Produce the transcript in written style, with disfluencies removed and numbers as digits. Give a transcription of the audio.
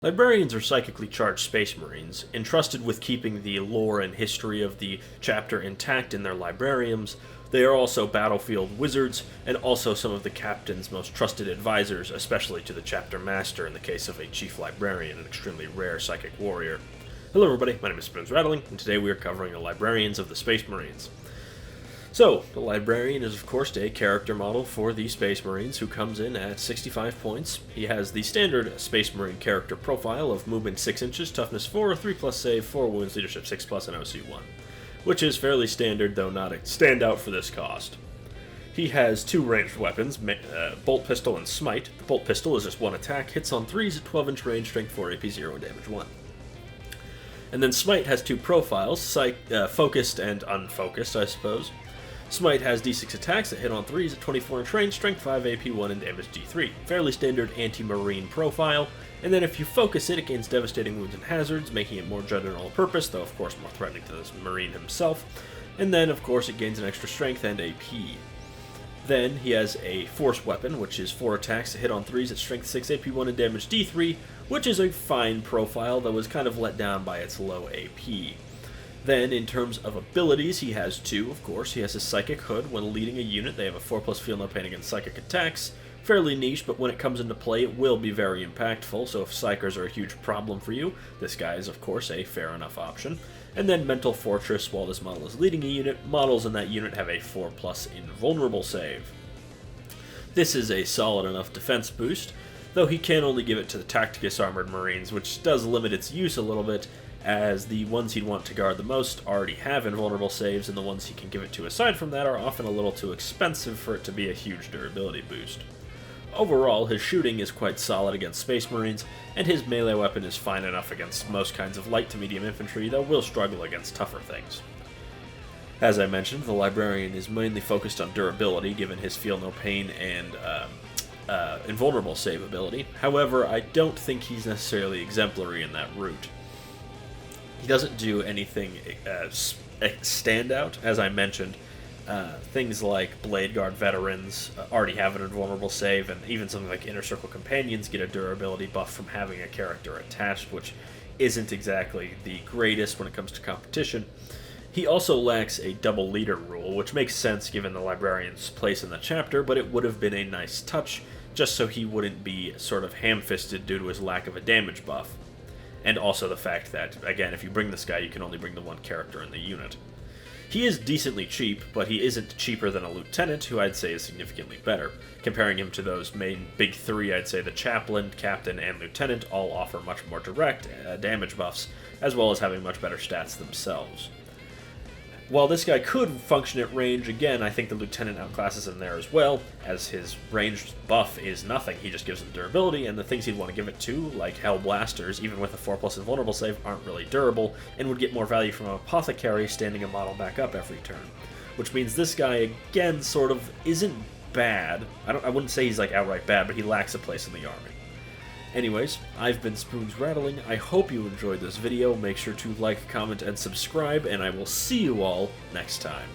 Librarians are psychically charged space marines, entrusted with keeping the lore and history of the chapter intact in their librariums. They are also battlefield wizards, and also some of the captain's most trusted advisors, especially to the chapter master in the case of a chief librarian, an extremely rare psychic warrior. Hello everybody, my name is Spoons Rattling, and today we are covering the Librarians of the Space Marines. So, the Librarian is of course a character model for the Space Marines who comes in at 65 points. He has the standard Space Marine character profile of movement 6 inches, toughness 4, 3+ save, 4 wounds, leadership 6+, and OC 1, which is fairly standard, though not a standout for this cost. He has two ranged weapons, Bolt Pistol and Smite. The Bolt Pistol is just one attack, hits on 3s at 12-inch range, strength 4, AP 0, and damage 1. And then Smite has two profiles, focused and unfocused, I suppose. Smite has d6 attacks that hit on 3s at 24-inch range, strength 5, AP 1, and damage d3. Fairly standard anti-marine profile. And then if you focus it, it gains devastating wounds and hazards, making it more general purpose, though of course more threatening to this marine himself. And then of course it gains an extra strength and AP. Then he has a force weapon, which is 4 attacks that hit on 3s at strength 6, AP 1, and damage d3, which is a fine profile that was kind of let down by its low AP. Then, in terms of abilities, he has two, of course. He has his Psychic Hood. When leading a unit, they have a 4+ feel no pain against psychic attacks. Fairly niche, but when it comes into play, it will be very impactful, so if Psychers are a huge problem for you, this guy is, of course, a fair enough option. And then Mental Fortress, while this model is leading a unit, models in that unit have a 4+ invulnerable save. This is a solid enough defense boost, though he can only give it to the Tacticus Armored Marines, which does limit its use a little bit, as the ones he'd want to guard the most already have invulnerable saves, and the ones he can give it to aside from that are often a little too expensive for it to be a huge durability boost. Overall, his shooting is quite solid against Space Marines, and his melee weapon is fine enough against most kinds of light to medium infantry, though will struggle against tougher things. As I mentioned, the Librarian is mainly focused on durability, given his Feel No Pain and invulnerable save ability. However, I don't think he's necessarily exemplary in that route. He doesn't do anything standout, as I mentioned. Things like Blade Guard veterans already have an invulnerable save, and even something like Inner Circle Companions get a durability buff from having a character attached, which isn't exactly the greatest when it comes to competition. He also lacks a double leader rule, which makes sense given the Librarian's place in the chapter, but it would have been a nice touch, just so he wouldn't be sort of ham-fisted due to his lack of a damage buff. And also the fact that, again, if you bring this guy, you can only bring the one character in the unit. He is decently cheap, but he isn't cheaper than a Lieutenant, who I'd say is significantly better. Comparing him to those main big three, I'd say the Chaplain, Captain, and Lieutenant all offer much more direct damage buffs, as well as having much better stats themselves. While this guy could function at range, again, I think the Lieutenant outclasses him there as well, as his ranged buff is nothing. He just gives him durability, and the things he'd want to give it to, like Hell Blasters, even with a 4+ invulnerable save, aren't really durable, and would get more value from an Apothecary standing a model back up every turn. Which means this guy, again, sort of isn't bad. I wouldn't say he's like outright bad, but he lacks a place in the army. Anyways, I've been Spoons Rattling. I hope you enjoyed this video. Make sure to like, comment, and subscribe, and I will see you all next time.